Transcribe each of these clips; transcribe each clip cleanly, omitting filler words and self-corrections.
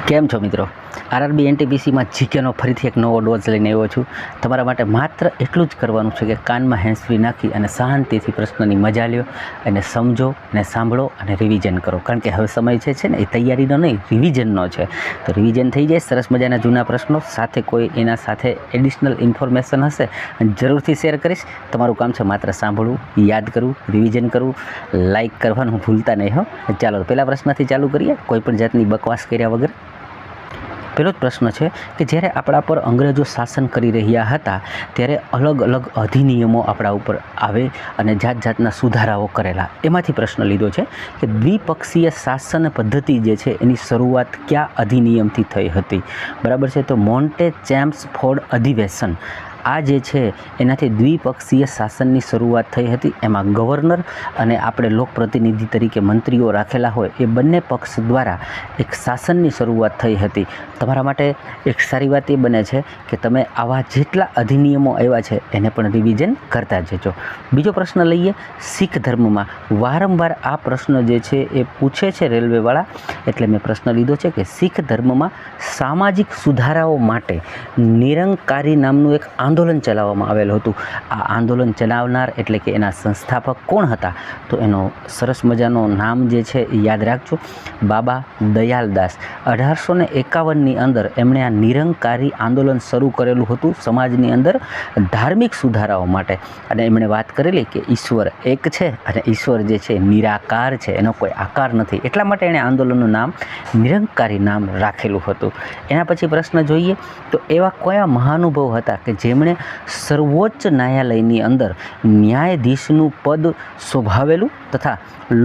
કેમ છો મિત્રો? આરઆરબી એનટીપીસીમાં જીકેનો ફરીથી એક નવો ડોઝ લઈને આવ્યો છું. તમારા માટે માત્ર એટલું જ કરવાનું છે કે કાનમાં હેન્ડ્સફ્રી નાખી અને શાંતિથી પ્રશ્નની મજા લ્યો અને સમજો અને સાંભળો અને રિવિઝન કરો. કારણ કે હવે સમય છે ને એ તૈયારીનો નહીં, રિવિઝનનો છે. તો રિવિઝન થઈ જાય, સરસ મજાના જૂના પ્રશ્નો સાથે કોઈ એના સાથે એડિશનલ ઇન્ફોર્મેશન હશે અને જરૂરથી શેર કરીશ. તમારું કામ છે માત્ર સાંભળવું, યાદ કરવું, રિવિઝન કરવું, લાઇક કરવાનું ભૂલતા નહીં હો. ચાલો પહેલા પ્રશ્નથી ચાલુ કરીએ, કોઈ પણ જાતની બકવાસ કર્યા વગર. પહેલો જ પ્રશ્ન છે કે જ્યારે આપણા પર અંગ્રેજો શાસન કરી રહ્યા હતા ત્યારે અલગ અલગ અધિનિયમો આપણા ઉપર આવે અને જાત જાતના સુધારાઓ કરેલા. એમાંથી પ્રશ્ન લીધો છે કે દ્વિપક્ષીય શાસન પદ્ધતિ જે છે એની શરૂઆત કયા અધિનિયમથી થઈ હતી? બરાબર છે, તો મોન્ટેચેમ્સફોર્ડ અધિવેશન આ જે છે એનાથી દ્વિપક્ષીય શાસનની શરૂઆત થઈ હતી. એમાં ગવર્નર અને આપણે લોકપ્રતિનિધિ તરીકે મંત્રીઓ રાખેલા હોય એ બંને પક્ષ દ્વારા એક શાસનની શરૂઆત થઈ હતી. તમારા માટે એક સારી વાત એ બને છે કે તમે આવા જેટલા અધિનિયમો આવ્યા છે એને પણ રિવિઝન કરતા જજો. બીજો પ્રશ્ન લઈએ. શીખ ધર્મમાં વારંવાર આ પ્રશ્ન જે છે એ પૂછે છે રેલવેવાળા, એટલે મેં પ્રશ્ન લીધો છે કે શીખ ધર્મમાં સામાજિક સુધારાઓ માટે નિરંકારી નામનું એક આંદોલન ચલાવવામાં આવેલું હતું. આ આંદોલન ચલાવનાર એટલે કે એના સંસ્થાપક કોણ હતા? તો એનો સરસ મજાનો નામ જે છે એ યાદ રાખજો, બાબા દયાલદાસ. 1851ની અંદર એમણે આ નિરંકારી આંદોલન શરૂ કરેલું હતું સમાજની અંદર ધાર્મિક સુધારાઓ માટે. અને એમણે વાત કરેલી કે ઈશ્વર એક છે અને ઈશ્વર જે છે નિરાકાર છે, એનો કોઈ આકાર નથી. એટલા માટે એણે આંદોલનનું નામ નિરંકારી નામ રાખેલું હતું. એના પછી પ્રશ્ન જોઈએ તો એવા કયા મહાનુભાવ હતા કે જેમણે સર્વોચ્ચ ન્યાયાલયની અંદર ન્યાયાધીશનું પદ શોભાવેલું તથા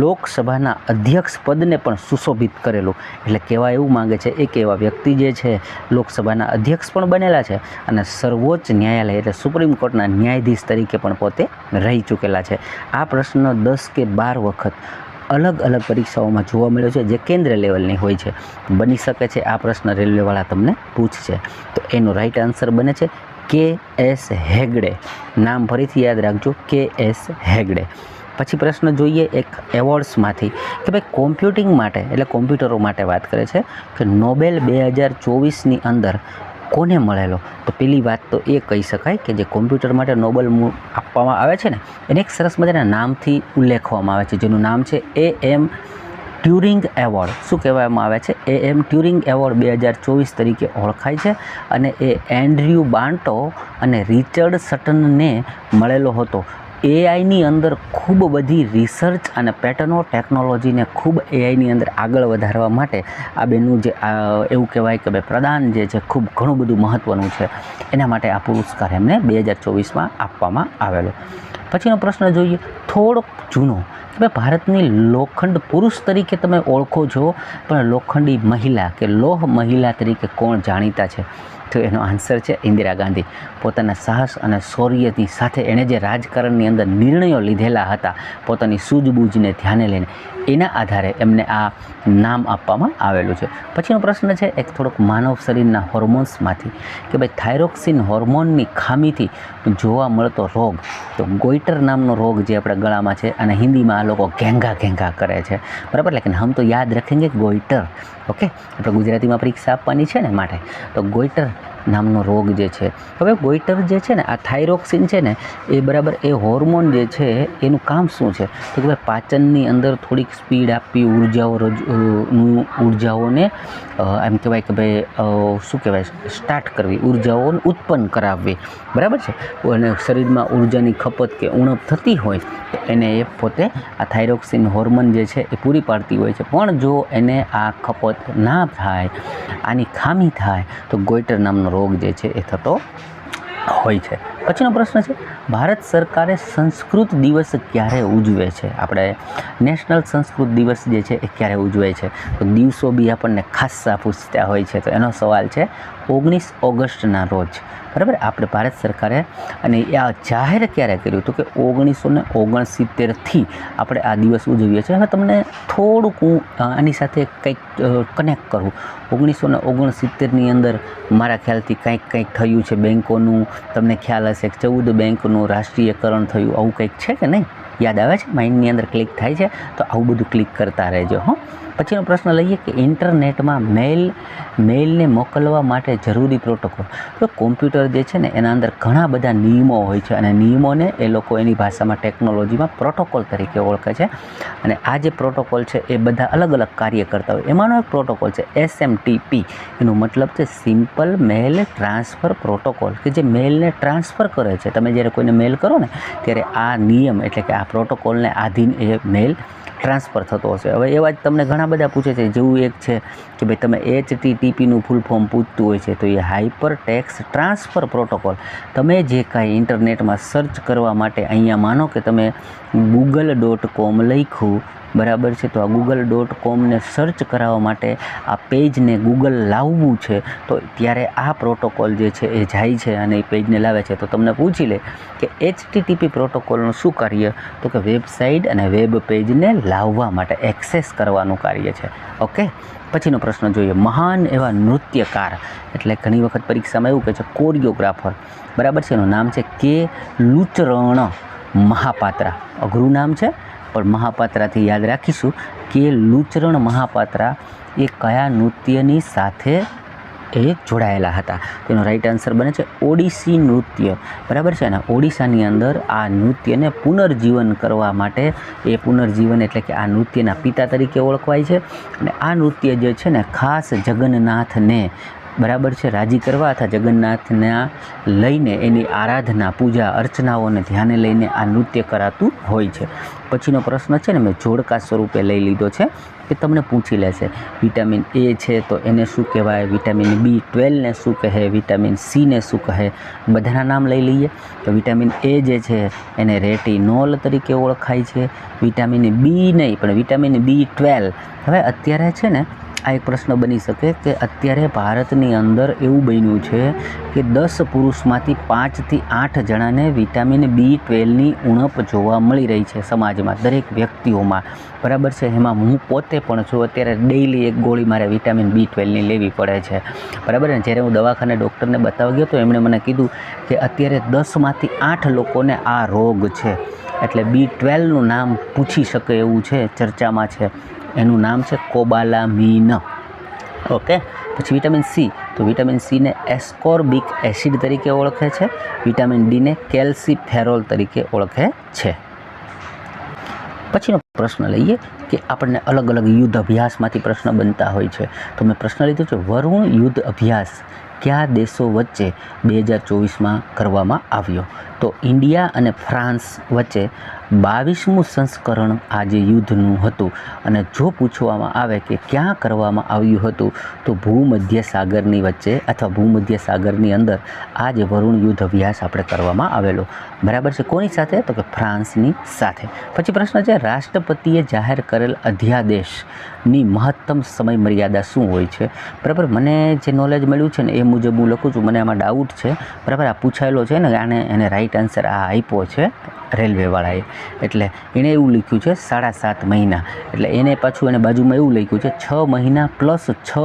લોકસભાના અધ્યક્ષ પદને પણ સુશોભિત કરેલું? એટલે કહેવા એવું માગે છે એક એવા વ્યક્તિ જે છે લોકસભાના અધ્યક્ષ પણ બનેલા છે અને સર્વોચ્ચ ન્યાયાલય એટલે સુપ્રીમ કોર્ટના ન્યાયાધીશ તરીકે પણ પોતે રહી ચૂકેલા છે. આ પ્રશ્ન 10 કે 12 વખત અલગ અલગ પરીક્ષાઓમાં જોવા મળ્યો છે જે કેન્દ્ર લેવલની હોય છે. બની શકે છે આ પ્રશ્ન રેલવેવાળા તમને પૂછશે. તો એનો રાઈટ આન્સર બને છે કે.એસ. હેગડે. નામ ફરીથી યાદ રાખજો, કે.એસ. હેગડે. પછી પ્રશ્ન જોઈએ એક એવોર્ડ્સમાંથી કે ભાઈ કોમ્પ્યુટિંગ માટે એટલે કોમ્પ્યુટરો માટે વાત કરે છે કે નોબેલ 2024ની અંદર કોને મળેલો? તો પેલી વાત તો એ કહી શકાય કે જે કોમ્પ્યુટર માટે નોબેલ આપવામાં આવે છે ને એને એક સરસ મજાના નામથી ઉલ્લેખવામાં આવે છે જેનું નામ છે A.M. Turing award. શું કહેવામાં આવે છે? A.M. ટ્યુરિંગ એવોર્ડ 2024 તરીકે ઓળખાય છે અને એ એન્ડ્રયુ બાન્ટો અને રિચર્ડ સટનને મળેલો હતો. એઆઈની અંદર ખૂબ બધી રિસર્ચ અને પેટર્નો ટેકનોલોજીને ખૂબ એઆઈની અંદર આગળ વધારવા માટે આ બેનું જે એવું કહેવાય કે ભાઈ પ્રદાન જે છે ખૂબ ઘણું બધું મહત્ત્વનું છે. એના માટે આ પુરસ્કાર એમને 2024માં આપવામાં આવેલો. પછીનો પ્રશ્ન જોઈએ થોડોક જૂનો કે ભાઈ ભારતની લોખંડ પુરુષ તરીકે તમે ઓળખો છો પણ લોખંડી મહિલા કે લોહ મહિલા તરીકે કોણ જાણીતા છે? તો એનો આન્સર છે ઇન્દિરા ગાંધી. પોતાના સાહસ અને શૌર્યની સાથે એણે જે રાજકારણની અંદર નિર્ણયો લીધેલા હતા પોતાની સૂઝબૂઝને ધ્યાને લઈને એના આધારે એમને આ નામ આપવામાં આવેલું છે. પછીનો પ્રશ્ન છે એક થોડોક માનવ શરીરના હોર્મોન્સમાંથી કે ભાઈ થાઇરોક્સિન હોર્મોનની ખામીથી જોવા મળતો રોગ. તો ગોઈટર નામનો રોગ જે આપણા ગળામાં છે અને હિન્દીમાં આ લોકો ઘેંઘા ઘેંઘા કરે છે, બરાબર? લેકિન હમ તો યાદ રખેંગે ગોઈટર. ઓકે, આપણે ગુજરાતીમાં પરીક્ષા આપવાની છે ને માટે તો ગોઈટર નામનો રોગ જે છે. હવે ગોઈટર જે છે ને આ થાઇરોક્સિન છે ને એ બરાબર એ હોર્મોન જે છે એનું કામ શું છે? તો કે ભાઈ પાચનની અંદર થોડીક સ્પીડ આપવી, ઉર્જાઓને એમ કહેવાય કે ભાઈ શું કહેવાય સ્ટાર્ટ કરવી, ઉર્જાઓને ઉત્પન્ન કરાવવી, બરાબર છે? અને શરીરમાં ઉર્જાની ખપત કે ઉણપ થતી હોય તો એને એ પોતે આ થાઇરોક્સિન હોર્મોન જે છે એ પૂરી પાડતી હોય છે. પણ જો એને આ ખપત ના થાય, આની ખામી થાય તો ગોઈટર નામનો રોગ જે છે એ થતો હોય છે. પછીનો પ્રશ્ન છે ભારત સરકારે સંસ્કૃત દિવસ ક્યારે ઉજવે છે? આપણે નેશનલ સંસ્કૃત દિવસ જે છે એ ક્યારે ઉજવે છે? તો દિવસો બી આપણને ખાસ્સા પૂછતા હોય છે. તો એનો સવાલ છે 19 ઓગસ્ટના રોજ, બરાબર? આપણે ભારત સરકારે અને આ જાહેર ક્યારે કર્યું? તો કે 1969થી આપણે આ દિવસ ઉજવીએ છીએ. હવે તમને થોડુંક હું આની સાથે કંઈક કનેક્ટ કરું. 1969ની અંદર મારા ખ્યાલથી કંઈક થયું છે બેન્કોનું, તમને ખ્યાલ હશે 14 બેન્કનું રાષ્ટ્રીયકરણ થયું, આવું કંઈક છે કે નહીં? યાદ આવે છે, માઇન્ડની અંદર ક્લિક થાય છે. તો આવું બધું ક્લિક કરતા રહેજો. પછીનો પ્રશ્ન લઈએ કે ઇન્ટરનેટમાં મેઇલને મોકલવા માટે જરૂરી પ્રોટોકોલ. તો કોમ્પ્યુટર જે છે ને એના અંદર ઘણા બધા નિયમો હોય છે અને નિયમોને એ લોકો એની ભાષામાં ટેકનોલોજીમાં પ્રોટોકોલ તરીકે ઓળખે છે. અને આ જે પ્રોટોકોલ છે એ બધા અલગ અલગ કાર્ય કરતા હોય. એમાંનો એક પ્રોટોકોલ છે SMTP. એનો મતલબ છે સિમ્પલ મેલ ટ્રાન્સફર પ્રોટોકોલ, કે જે મેલને ટ્રાન્સફર કરે છે. તમે જ્યારે કોઈને મેલ કરો ને ત્યારે આ નિયમ એટલે કે આ પ્રોટોકોલને આધીન એ મેલ ટ્રાન્સફર થતો હશે. હવે એવા જ તમને ઘણા બધા પૂછે છે. જેવું એક છે કે ભાઈ તમે HTTPનું ફૂલ ફોર્મ પૂછતું હોય છે, તો એ હાઇપર ટેક્સ્ટ ટ્રાન્સફર પ્રોટોકોલ. તમે જે કાંઈ ઇન્ટરનેટમાં સર્ચ કરવા માટે અહીંયા માનો કે તમે google.com લખ્યું, બરાબર છે, તો આ google.comને સર્ચ કરાવવા માટે આ પેજને ગૂગલ લાવવું છે, તો ત્યારે આ પ્રોટોકોલ જે છે એ જાય છે અને એ પેજને લાવે છે. તો તમને પૂછી લે કે HTTP પ્રોટોકોલનું શું કાર્ય, તો કે વેબસાઇટ અને વેબ પેજને લાવવા માટે એક્સેસ કરવાનું કાર્ય છે. ઓકે, પછીનો પ્રશ્ન જોઈએ. મહાન એવા નૃત્યકાર, એટલે ઘણી વખત પરીક્ષામાં એવું કહે છે કોરિયોગ્રાફર, બરાબર છે, એનું નામ છે કે લુચરણ મહાપાત્રા. અઘરું નામ છે પણ મહાપાત્રાથી યાદ રાખીશું. કે લુચરણ મહાપાત્રા એ કયા નૃત્યની સાથે એ જોડાયેલા હતા? તેનો રાઈટ આન્સર બને છે ઓડિસી નૃત્ય, બરાબર છે ને. ઓડિશાની અંદર આ નૃત્યને પુનર્જીવન કરવા માટે, એ પુનર્જીવન એટલે કે આ નૃત્યના પિતા તરીકે ઓળખવાય છે. અને આ નૃત્ય જે છે ને ખાસ જગન્નાથને, બરાબર છે, રાજી કરવા અથવા જગન્નાથના લઈને એની આરાધના, પૂજા, અર્ચનાઓને ધ્યાને લઈને આ નૃત્ય કરાતું હોય છે. પછીનો પ્રશ્ન છે ને મેં જોડકા સ્વરૂપે લઈ લીધો છે કે તમને પૂછી લેશે વિટામિન A છે તો એને શું કહેવાય, વિટામિન B12 ને શું કહે, વિટામિન C ને શું કહે. બધાના નામ લઈ લઈએ. તો વિટામિન A જે છે એને રેટિનોલ તરીકે ઓળખાય છે. વિટામિન B નહીં પણ વિટામિન B12. હવે અત્યારે છે ને આ એક પ્રશ્ન બની શકે કે અત્યારે ભારતની અંદર એવું બન્યું છે કે 10 પુરુષમાંથી 5 થી 8 જણાને વિટામિન B12ની ઉણપ જોવા મળી રહી છે સમાજમાં, દરેક વ્યક્તિઓમાં, બરાબર છે. એમાં હું પોતે પણ છું. અત્યારે ડેઈલી એક ગોળી મારે વિટામિન B12ની લેવી પડે છે, બરાબર ને. જ્યારે હું દવાખાને ડૉક્ટરને બતાવવા ગયો તો એમણે મને કીધું કે અત્યારે 10માંથી 8 લોકોને આ રોગ છે. એટલે B12નું નામ પૂછી શકે એવું છે, ચર્ચામાં છે. એનું નામ છે કોબાલામીન. ઓકે, પછી વિટામિન C. તો વિટામિન C ને એસ્કોર્બિક એસિડ તરીકે ઓળખે છે. વિટામિન D ને કેલ્સીફેરોલ તરીકે ઓળખે છે. પછીનો પ્રશ્ન લઈએ કે આપણને અલગ અલગ યુદ્ધ અભ્યાસમાંથી પ્રશ્ન બનતા હોય છે. તો મેં પ્રશ્ન લીધો છે વરુણ યુદ્ધ અભ્યાસ કયા દેશો વચ્ચે 2024માં કરવામાં આવ્યો? તો ઇન્ડિયા અને ફ્રાન્સ વચ્ચે 22મું સંસ્કરણ આ જે યુદ્ધનું હતું. અને જો પૂછવામાં આવે કે ક્યાં કરવામાં આવ્યું હતું, તો ભૂમધ્ય સાગરની વચ્ચે અથવા ભૂમધ્ય સાગરની અંદર આ જે વરુણ યુદ્ધ અભ્યાસ આપણે કરવામાં આવેલો, બરાબર છે. કોની સાથે? તો કે ફ્રાન્સની સાથે. પછી પ્રશ્ન છે રાષ્ટ્રપતિએ જાહેર કરેલ અધ્યાદેશની મહત્તમ સમય મર્યાદા શું હોય છે? બરાબર, મને જે નોલેજ મળ્યું છે ને એ મુજબ હું લખું છું. મને આમાં ડાઉટ છે, બરાબર. આ પૂછાયેલો છે ને, એને રાઈટ આન્સર આ આપ્યો છે રેલવેવાળાએ. એટલે એણે એવું લખ્યું છે 7.5 મહિના. એટલે એને પાછું એને બાજુમાં એવું લખ્યું છે 6 મહિના પ્લસ 6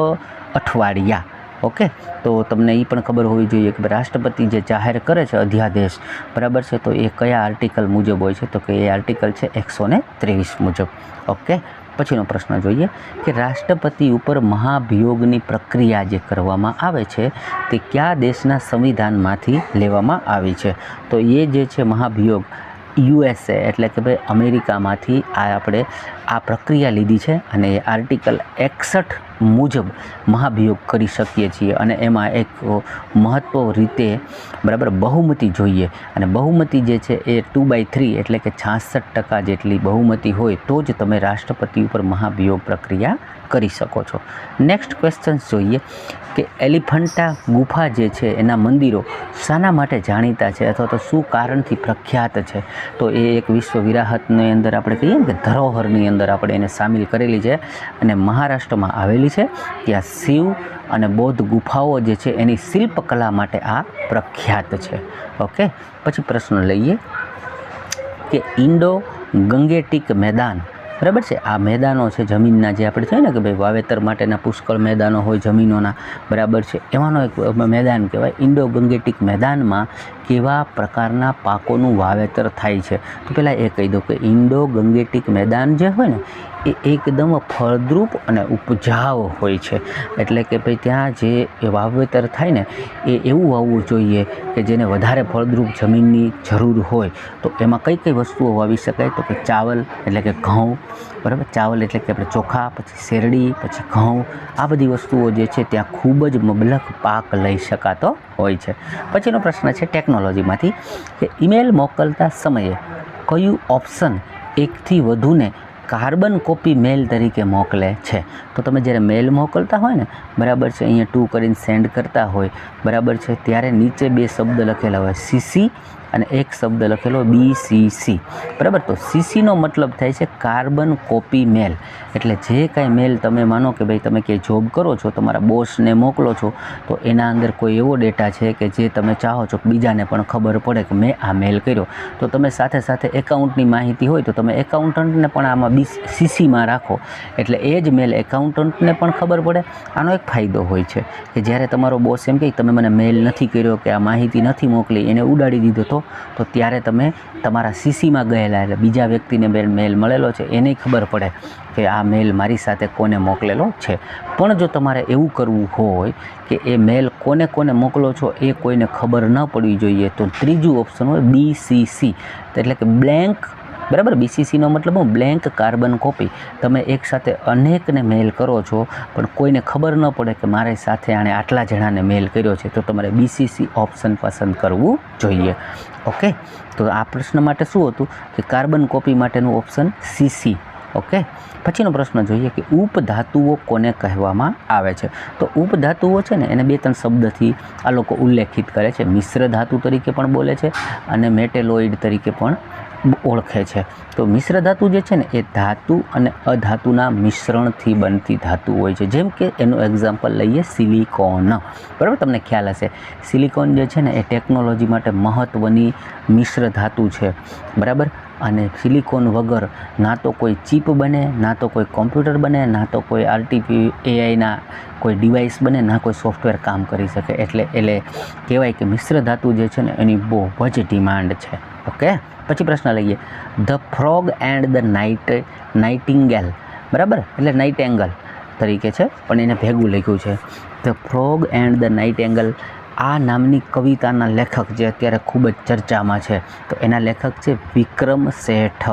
અઠવાડિયા. ઓકે, તો તમને એ પણ ખબર હોવી જોઈએ કે રાષ્ટ્રપતિ જે જાહેર કરે છે અધ્યાદેશ, બરાબર છે, તો એ કયા આર્ટિકલ મુજબ હોય છે? તો કે એ આર્ટિકલ છે 123 મુજબ. ઓકે, પછીનો પ્રશ્ન જોઈએ કે રાષ્ટ્રપતિ ઉપર મહાભિયોગની પ્રક્રિયા જે કરવામાં આવે છે તે કયા દેશના સંવિધાનમાંથી લેવામાં આવી છે? તો એ જે છે મહાભિયોગ USA એટલે કે ભાઈ અમેરિકામાંથી આપણે આ પ્રક્રિયા લીધી છે. અને એ આર્ટિકલ 61 મુજબ મહાભિયોગ કરી શકીએ છીએ. અને એમાં એક મહત્વ રીતે, બરાબર, બહુમતી જોઈએ. અને બહુમતી જે છે એ 2/3 એટલે કે 66% જેટલી બહુમતી હોય તો જ તમે રાષ્ટ્રપતિ ઉપર મહાભિયોગ પ્રક્રિયા કરી શકો છો. નેક્સ્ટ ક્વેશ્ચન જોઈએ કે એલિફન્ટા ગુફા જે છે એના મંદિરો શાના માટે જાણીતા છે અથવા તો શું કારણથી પ્રખ્યાત છે? તો એ એક વિશ્વ વિરાસતની અંદર આપણે કહીએ ને કે ધરોહરની અંદર આપણે એને સામેલ કરેલી છે અને મહારાષ્ટ્રમાં આવેલી છે. ત્યાં શિવ અને બૌદ્ધ ગુફાઓ જે છે એની શિલ્પકલા માટે આ પ્રખ્યાત છે. ઓકે, પછી પ્રશ્ન લઈએ કે ઇન્ડો ગંગેટિક મેદાન બરાબર છે. આ મેદાનો છે જમીનના, જે આપણે છે ને કે ભાઈ વાવેતર માટેના પુષ્કળ મેદાનો હોય જમીનોના, બરાબર છે, એમાંનો એક મેદાન કહેવાય. ઇન્ડો ગંગેટિક મેદાનમાં કેવા પ્રકારના પાકોનું વાવેતર થાય છે? તો પહેલાં એ કહી દઉં કે ઇન્ડો ગંગેટિક મેદાન જે હોય ને એ એકદમ ફળદ્રુપ અને ઉપજાઉ હોય છે. એટલે કે ભાઈ ત્યાં જે વાવેતર થાય ને એ એવું વાવવું જોઈએ કે જેને વધારે ફળદ્રુપ જમીનની જરૂર હોય. તો એમાં કઈ કઈ વસ્તુઓ વાવી શકાય? તો કે ચાવલ એટલે કે ઘઉં, બરાબર, ચાવલ એટલે કે આપણે ચોખા, પછી શેરડી, પછી ઘઉં, આ બધી વસ્તુઓ જે છે ત્યાં ખૂબ જ મબલખ પાક લઈ શકાતો હોય છે. પછીનો પ્રશ્ન છે ટેકનોલોજીમાંથી કે ઈમેલ મોકલતા સમયે કયું ઓપ્શન એકથી વધુને કાર્બન કોપી મેલ તરીકે મોકલે છે? તો તમે જ્યારે મેલ મોકલતા હોય ને, બરાબર છે, અહીંયા 2 કરીને સેન્ડ કરતા હોય, બરાબર છે, ત્યારે નીચે 2 શબ્દ લખેલા હોય, CC અને એક શબ્દ લખેલો BCC, બરાબર. તો CCનો મતલબ થાય છે કાર્બન કોપી મેલ. એટલે જે કાંઈ મેલ તમે માનો કે ભાઈ તમે ક્યાંય જોબ કરો છો, તમારા બોસને મોકલો છો, તો એના અંદર કોઈ એવો ડેટા છે કે જે તમે ચાહો છો કે બીજાને પણ ખબર પડે કે મેં આ મેલ કર્યો, તો તમે સાથે સાથે એકાઉન્ટની માહિતી હોય તો તમે એકાઉન્ટન્ટને પણ આમાં CCમાં રાખો, એટલે એ જ મેલ એકાઉન્ટન્ટને પણ ખબર પડે. આનો એક ફાયદો હોય છે કે જ્યારે તમારો બોસ એમ કહે તમે મને મેલ નથી કર્યો કે આ માહિતી નથી મોકલી, એને ઉડાડી દીધો તો ત્યારે તમે તમારા CCમાં ગયેલા, એટલે બીજા વ્યક્તિને મેલ મળેલો છે એને ખબર પડે કે આ મેલ મારી સાથે કોને મોકલેલો છે. પણ જો તમારે એવું કરવું હોય કે એ મેલ કોને કોને મોકલો છો એ કોઈને ખબર ન પડવી જોઈએ, તો ત્રીજું ઓપ્શન હોય BCC, એટલે કે બ્લેન્ક, બરાબર. BCCનો મતલબ હું બ્લેન્ક કાર્બન કોપી. તમે એકસાથે અનેકને મેલ કરો છો પણ કોઈને ખબર ન પડે કે મારી સાથે આણે આટલા જણાને મેલ કર્યો છે, તો તમારે BCC ઓપ્શન પસંદ કરવું જોઈએ. ઓકે, તો આ પ્રશ્ન માટે શું હતું કે કાર્બન કોપી માટેનું ઓપ્શન CC. ઓકે, પછીનો પ્રશ્ન જોઈએ કે ઉપધાતુઓ કોને કહેવામાં આવે છે? તો ઉપધાતુઓ છે ને એને 2-3 શબ્દથી આ લોકો ઉલ્લેખિત કરે છે. મિશ્ર ધાતુ તરીકે પણ બોલે છે અને મેટેલોઇડ તરીકે પણ ઓળખે છે. તો મિશ્ર ધાતુ જે છે ને એ ધાતુ અને અધાતુના મિશ્રણથી બનતી ધાતુ હોય છે. જેમ કે એનું એક્ઝામ્પલ લઈએ સિલિકોન, બરાબર. તમને ખ્યાલ હશે સિલિકોન જે છે ને એ ટેકનોલોજી માટે મહત્ત્વની મિશ્ર ધાતુ છે, બરાબર. અને સિલિકોન વગર ના તો કોઈ ચીપ બને, ના તો કોઈ કોમ્પ્યુટર બને, ના તો કોઈ AIના કોઈ ડિવાઇસ બને, ના કોઈ સોફ્ટવેર કામ કરી શકે. એટલે કહેવાય કે મિશ્ર ધાતુ જે છે ને એની બહુ જ ડિમાન્ડ છે. ઓકે, પછી પ્રશ્ન લઈએ ધ ફ્રોગ એન્ડ ધ નાઇટિંગેલ, બરાબર, એટલે નાઇટેંગલ તરીકે છે પણ એને ભેગું લખ્યું છે. ધ ફ્રોગ એન્ડ ધ નાઇટેંગલ આ નામની કવિતાના લેખક જે અત્યારે ખૂબ જ ચર્ચામાં છે, તો એના લેખક છે વિક્રમ શેઠ,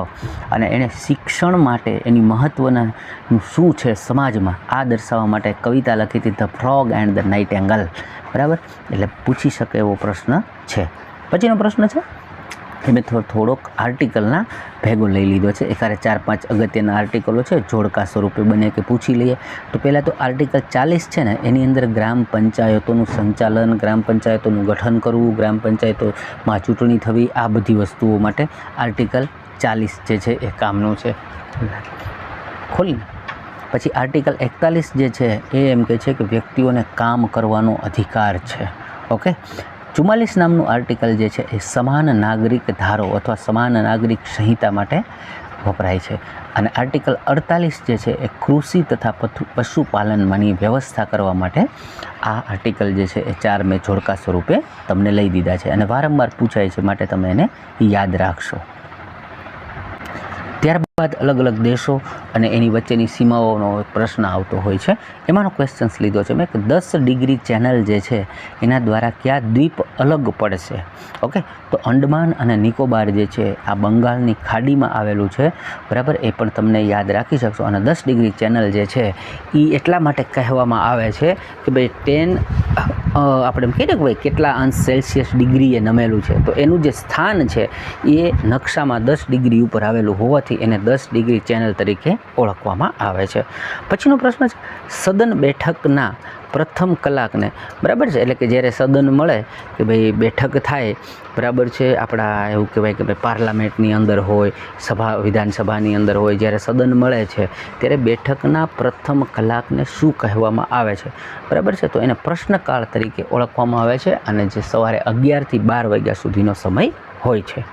અને એણે શિક્ષણ માટે એની મહત્ત્વના શું છે સમાજમાં આ દર્શાવવા માટે કવિતા લખી હતી, ધ ફ્રોગ એન્ડ ધ નાઇટેંગલ, બરાબર. એટલે પૂછી શકે એવો પ્રશ્ન છે. પછીનો પ્રશ્ન છે એ મેં થોડોક આર્ટિકલના ભેગો લઈ લીધો છે. એકારે 4-5 અગત્યના આર્ટિકલો છે, જોડકા સ્વરૂપે બને કે પૂછી લઈએ. તો પહેલાં તો આર્ટિકલ 40 છે ને એની અંદર ગ્રામ પંચાયતોનું સંચાલન, ગ્રામ પંચાયતોનું ગઠન કરવું, ગ્રામ પંચાયતોમાં ચૂંટણી થવી, આ બધી વસ્તુઓ માટે આર્ટિકલ 40 જે છે એ કામનું છે. ખોલીને પછી આર્ટિકલ 41 જે છે એ એમ કહે છે કે વ્યક્તિઓને કામ કરવાનો અધિકાર છે. ઓકે, 44 નામનું આર્ટિકલ જે છે એ સમાન નાગરિક ધારો અથવા સમાન નાગરિક સંહિતા માટે વપરાય છે. અને આર્ટિકલ 48 જે છે એ કૃષિ તથા પશુપાલનમાંની વ્યવસ્થા કરવા માટે આ આર્ટિકલ જે છે એ 4 મેં જોડકા સ્વરૂપે તમને લઈ દીધા છે અને વારંવાર પૂછાય છે, માટે તમે એને યાદ રાખશો. ત્યારબાદ અલગ અલગ દેશો અને એની વચ્ચેની સીમાઓનો પ્રશ્ન આવતો હોય છે. એમાંનો ક્વેશ્ચન્સ લીધો છે મેં કે 10 ડિગ્રી ચેનલ જે છે એના દ્વારા કયા દ્વીપ અલગ પડશે? ઓકે, તો અંડમાન અને નિકોબાર જે છે આ બંગાળની ખાડીમાં આવેલું છે, બરાબર. એ પણ તમને યાદ રાખી શકશો. અને 10 ડિગ્રી ચેનલ જે છે એ એટલા માટે કહેવામાં આવે છે કે ભાઈ 10 આપણે એમ કહીએ કે ભાઈ કેટલા અંશ સેલ્સિયસ ડિગ્રી એ નમેલું છે, તો એનું જે સ્થાન છે એ નકશામાં 10 ડિગ્રી ઉપર આવેલું હોવાથી એને 10 ડિગ્રી ચેનલ તરીકે ઓળખવામાં આવે છે. પછીનો પ્રશ્ન છે સદન બેઠકના પ્રથમ કલાકને, બરાબર છે, એટલે કે જ્યારે સદન મળે કે ભાઈ બેઠક થાય, બરાબર છે, આપણા એવું કહેવાય કે ભાઈ પાર્લામેન્ટની અંદર હોય, વિધાનસભાની અંદર હોય, જ્યારે સદન મળે છે ત્યારે બેઠકના પ્રથમ કલાકને શું કહેવામાં આવે છે? બરાબર છે, તો એને પ્રશ્નકાળ તરીકે ઓળખવામાં આવે છે અને જે સવારે 11 થી 12 વાગ્યા સુધીનો સમય હોય છે.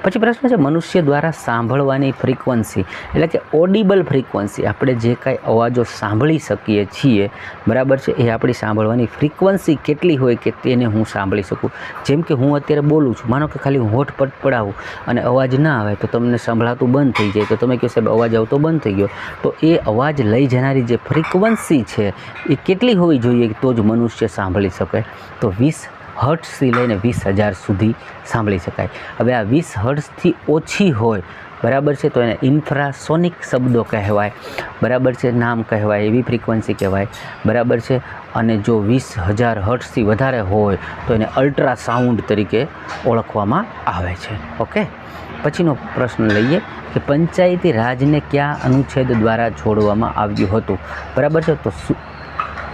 પછી પ્રશ્ન છે મનુષ્ય દ્વારા સાંભળવાની ફ્રીક્વન્સી એટલે કે ઓડિબલ ફ્રીક્વન્સી, આપણે જે કાંઈ અવાજો સાંભળી શકીએ છીએ બરાબર છે એ આપણી સાંભળવાની ફ્રીક્વન્સી કેટલી હોય કે તેને હું સાંભળી શકું. જેમ કે હું અત્યારે બોલું છું, માનો કે ખાલી હું હોઠ પટપડાવું અને અવાજ ના આવે તો તમને સંભળાતું બંધ થઈ જાય, તો તમે કહો સાહેબ અવાજ આવતો બંધ થઈ ગયો, તો એ અવાજ લઈ જનારી જે ફ્રીક્વન્સી છે એ કેટલી હોવી જોઈએ તો જ મનુષ્ય સાંભળી શકે? તો 20 હર્ટ્ઝથી લઈને 20,000 સુધી સાંભળી શકાય. હવે આ 20 હર્ટ્ઝથી ઓછી હોય બરાબર છે તો એને ઇન્ફ્રાસોનિક શબ્દો કહેવાય બરાબર છે, નામ કહેવાય, એવી ફ્રીક્વન્સી કહેવાય બરાબર છે. અને જો 20,000 હર્ટ્ઝથી વધારે હોય તો એને અલ્ટ્રાસાઉન્ડ તરીકે ઓળખવામાં આવે છે. ઓકે, પછીનો પ્રશ્ન લઈએ કે પંચાયતી રાજને કયા અનુચ્છેદ દ્વારા જોડવામાં આવ્યું હતું બરાબર છે? તો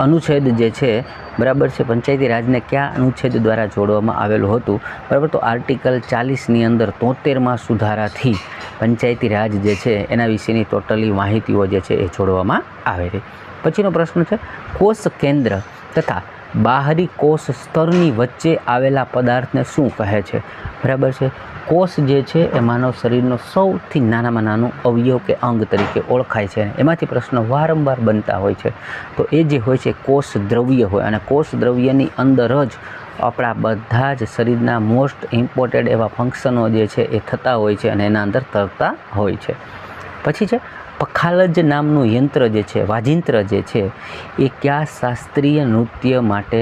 અનુચ્છેદ જે છે બરાબર છે પંચાયતી રાજને કયા અનુચ્છેદ દ્વારા જોડવામાં આવેલું હતું બરાબર? તો આર્ટિકલ 40ની અંદર 73માં સુધારાથી પંચાયતી રાજ જે છે એના વિશેની ટોટલી માહિતીઓ જે છે એ જોડવામાં આવેલી. પછીનો પ્રશ્ન છે કોષ કેન્દ્ર તથા બાહરી કોષ સ્તરની વચ્ચે આવેલા પદાર્થને શું કહે છે બરાબર છે? કોષ જે છે એ માનવ શરીરનો સૌથી નાનામાં નાનું અવયવ કે અંગ તરીકે ઓળખાય છે. એમાંથી પ્રશ્ન વારંવાર બનતા હોય છે. તો એ જે હોય છે કોષ દ્રવ્ય હોય, અને કોષ દ્રવ્યની અંદર જ આપણા બધા જ શરીરના મોસ્ટ ઇમ્પોર્ટન્ટ એવા ફંક્શનો જે છે એ થતા હોય છે અને એના અંદર તરતા હોય છે. પછી છે પખાલજ નામનું યંત્ર જે છે, વાજિંત્ર જે છે એ કયા શાસ્ત્રીય નૃત્ય માટે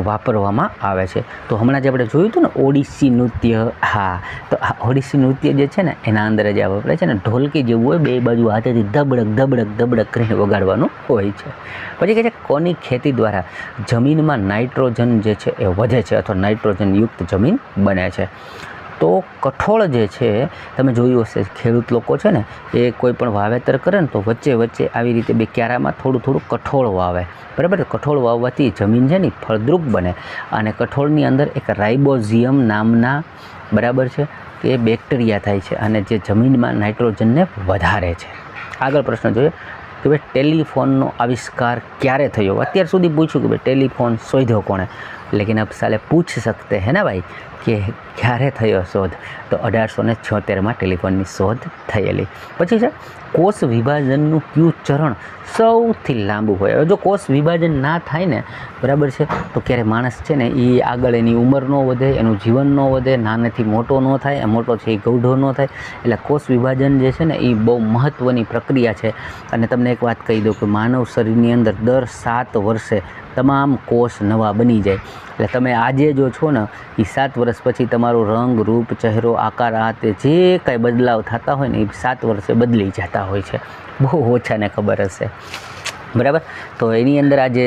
વાપરવામાં આવે છે? તો હમણાં જે આપણે જોયું હતું ને ઓડિસી નૃત્ય, હા, તો આ ઓડિસી નૃત્ય જે છે ને એના અંદર જ આ વપરાય છે ને, ઢોલકી જેવું હોય, બે બાજુ હાથેથી ધબડક ધબડક ધબડક કરીને વગાડવાનું હોય છે. પછી કહે છે કોની ખેતી દ્વારા જમીનમાં નાઇટ્રોજન જે છે એ વધે છે અથવા નાઇટ્રોજનયુક્ત જમીન બને છે? તો કઠોળ જે છે તમે જોયું હશે, ખેડૂત લોકો છે ને એ કોઈ પણ વાવેતર કરે ને તો વચ્ચે વચ્ચે આવી રીતે બે ક્યારામાં થોડું થોડું કઠોળ વાવે બરાબર? કઠોળ વાવવાથી જમીન છે ને ફળદ્રુપ બને અને કઠોળની અંદર એક રાઇબોઝિયમ નામના બરાબર છે એ બેક્ટેરિયા થાય છે અને જે જમીનમાં નાઇટ્રોજનને વધારે છે. આગળ પ્રશ્ન જોઈએ કે ભાઈ ટેલિફોનનો આવિષ્કાર ક્યારે થયો? અત્યાર સુધી પૂછ્યું કે ભાઈ ટેલિફોન શોધ્યો કોણે, લેકિન અબ સાલે પૂછ सकते हैं ना ભાઈ કે ક્યારે થયો શોધ? તો 1876માં ટેલિફોનની શોધ થયેલી. પછી છે કોષ વિભાજનનું કયું ચરણ સૌથી લાંબુ હોય? હવે જો કોષ વિભાજન ના થાય ને બરાબર છે તો ક્યારે માણસ છે ને એ આગળ એની ઉંમર ન વધે, એનું જીવન ન વધે, નાનેથી મોટો ન થાય, મોટો છે એ ગૌઢો ન થાય. એટલે કોષ વિભાજન જે છે ને એ બહુ મહત્ત્વની પ્રક્રિયા છે. અને તમને એક વાત કહી દઉં કે માનવ શરીરની અંદર દર 7 વર્ષે તમામ કોષ નવા બની જાય. એટલે તમે આજે જો છો ને એ 7 વર્ષ પછી તમારો રંગ, રૂપ, ચહેરો, આકાર, આ તે જે કાંઈ બદલાવ થતા હોય ને એ 7 વર્ષે બદલી જતા હોય છે. બહુ ઓછાને ખબર હશે બરાબર? તો એની અંદર આજે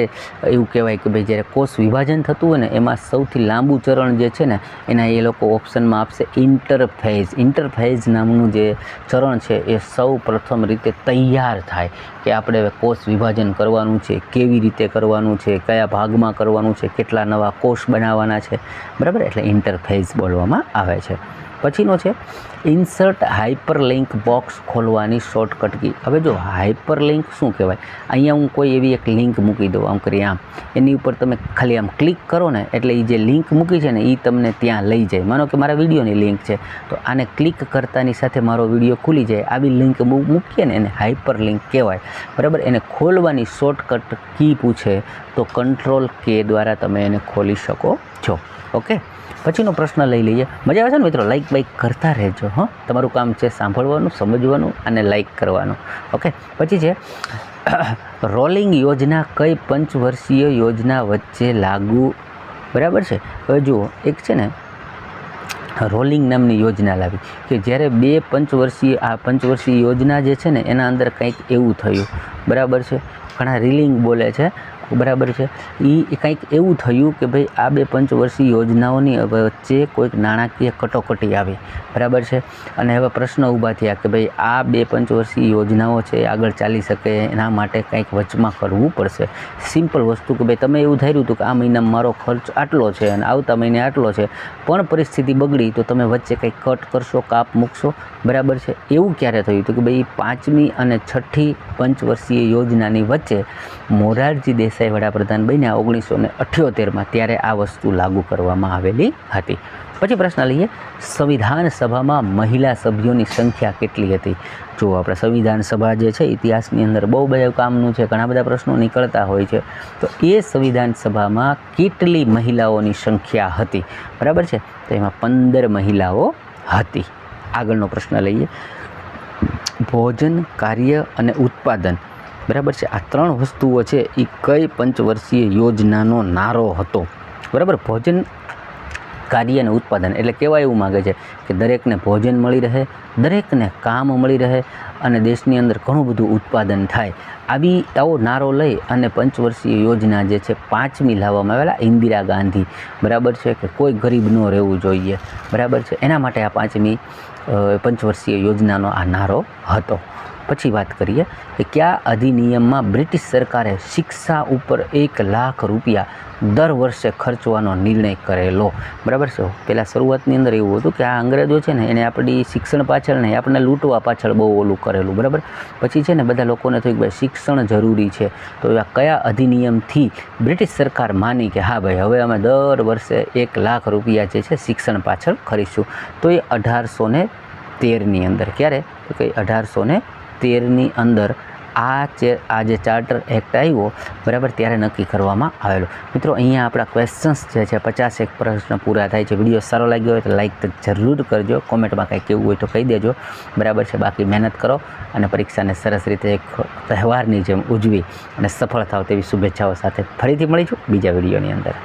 એવું કહેવાય કે ભાઈ જ્યારે કોષ વિભાજન થતું હોય ને એમાં સૌથી લાંબુ ચરણ જે છે ને એના એ લોકો ઓપ્શનમાં આપશે ઇન્ટરફેઝ. ઇન્ટરફેઝ નામનું જે ચરણ છે એ સૌ પ્રથમ રીતે તૈયાર થાય કે આપણે કોષ વિભાજન કરવાનું છે, કેવી રીતે કરવાનું છે, કયા ભાગમાં કરવાનું છે, કેટલા નવા કોષ બનાવવાના છે બરાબર? એટલે ઇન્ટરફેઝ બોલવામાં આવે છે. પછીનો છે ઇન્સર્ટ હાઇપરલિંક બોક્સ ખોલવાની શોર્ટકટ કી. હવે જો હાઇપરલિંક શું કહેવાય? અહીંયા હું કોઈ એવી એક લિંક મૂકી દઉં, આમ કરી આમ, એની ઉપર તમે ખાલી આમ ક્લિક કરો ને એટલે એ જે લિંક મૂકી છે ને એ તમને ત્યાં લઈ જાય. માનો કે મારા વિડીયોની લિંક છે તો આને ક્લિક કરતાની સાથે મારો વિડીયો ખુલી જાય. આવી લિંક મૂકીએ ને એને હાઇપરલિંક કહેવાય બરાબર? એને ખોલવાની શોર્ટકટ કી પૂછે તો કંટ્રોલ કે દ્વારા તમે એને ખોલી શકો છો. ઓકે, પછીનો પ્રશ્ન લઈ લઈએ. મજા આવે છે ને મિત્રો? લાઈક બાઈક કરતા રહેજો. હા, તમારું કામ છે સાંભળવાનું, સમજવાનું અને લાઈક કરવાનું. ઓકે, પછી છે રોલિંગ યોજના કઈ પંચવર્ષીય યોજના વચ્ચે લાગુ બરાબર છે? હવે જુઓ, એક છે ને રોલિંગ નામની યોજના લાવી કે જ્યારે 2 પંચવર્ષીય યોજના જે છે ને એના અંદર કંઈક એવું થયું બરાબર છે. ઘણા રીલિંગ બોલે છે બરાબર છે. એ કંઈક એવું થયું કે ભાઈ આ 2 પંચવર્ષીય યોજનાઓની વચ્ચે કોઈક નાણાકીય કટોકટી આવી બરાબર છે. અને હવે પ્રશ્ન ઊભા થયા કે ભાઈ આ 2 પંચવર્ષીય યોજનાઓ છે આગળ ચાલી શકે એના માટે કંઈક વચમાં કરવું પડશે. સિમ્પલ વસ્તુ કે ભાઈ તમે એવું ધાર્યું હતું કે આ મહિનામાં મારો ખર્ચ આટલો છે અને આવતા મહિને આટલો છે, પણ પરિસ્થિતિ બગડી તો તમે વચ્ચે કંઈક કટ કરશો, કાપ મૂકશો બરાબર છે. એવું ક્યારે થયું હતું કે ભાઈ 5મી અને 6ઠી પંચવર્ષીય યોજનાની વચ્ચે મોરારજી દેસાઈ વડાપ્રધાન બન્યા 1978માં, ત્યારે આ વસ્તુ લાગુ કરવામાં આવેલી હતી. પછી પ્રશ્ન લઈએ, સંવિધાન સભામાં મહિલા સભ્યોની સંખ્યા કેટલી હતી? જો આપણે સંવિધાન સભા જે છે ઇતિહાસની અંદર બહુ બધા કામનું છે, ઘણા બધા પ્રશ્નો નીકળતા હોય છે, તો એ સંવિધાન સભામાં કેટલી મહિલાઓની સંખ્યા હતી? બરાબર છે, તો એમાં 15 મહિલાઓ હતી. આગળનો પ્રશ્ન લઈએ, ભોજન, કાર્ય અને ઉત્પાદન, બરાબર છે, આ 3 વસ્તુઓ છે એ કઈ પંચવર્ષીય યોજનાનો નારો હતો? બરાબર, ભોજન, કાર્ય અને ઉત્પાદન એટલે કેવા એવું માગે છે કે દરેકને ભોજન મળી રહે, દરેકને કામ મળી રહે અને દેશની અંદર ઘણું બધું ઉત્પાદન થાય. આવો નારો લઈ અને પંચવર્ષીય યોજના જે છે 5મી લાવવામાં આવેલા ઇન્દિરા ગાંધી, બરાબર છે, કે કોઈ ગરીબ ન રહેવું જોઈએ, બરાબર છે, એના માટે આ 5મી પંચવર્ષીય યોજનાનો આ નારો હતો. પછી વાત કરીએ કે કયા અધિનિયમમાં બ્રિટિશ સરકારે શિક્ષા ઉપર 1 લાખ રૂપિયા દર વર્ષે ખર્ચવાનો નિર્ણય કરેલો? બરાબર છે, પહેલાં શરૂઆતની અંદર એવું હતું કે આ અંગ્રેજો છે ને એને આપણી શિક્ષણ પાછળ નહીં, આપણને લૂંટવા પાછળ બહુ ઓલું કરેલું, બરાબર. પછી છે ને બધા લોકોને થયું કે ભાઈ શિક્ષણ જરૂરી છે, તો એવા કયા અધિનિયમથી બ્રિટિશ સરકાર માની કે હા ભાઈ હવે અમે દર વર્ષે 1 લાખ રૂપિયા જે છે શિક્ષણ પાછળ ખર્ચીશું? તો એ 1813ની અંદર. ક્યારે? તો કે 1813ની અંદર આ જે ચાર્ટર એક્ટ આવ્યો, બરાબર, ત્યારે નક્કી કરવામાં આવેલો. મિત્રો, અહીંયા આપણા ક્વેશ્ચન્સ જે છે 51 પ્રશ્ન પૂરા થાય છે. વિડીયો સારો લાગ્યો હોય તો લાઈક તો જરૂર કરજો, કોમેન્ટમાં કંઈ કહેવું હોય તો કહી દેજો, બરાબર છે. બાકી મહેનત કરો અને પરીક્ષાને સરસ રીતે એક તહેવારની જેમ ઉજવી અને સફળ થાવ તેવી શુભેચ્છાઓ સાથે ફરીથી મળીશું બીજા વિડીયોની અંદર.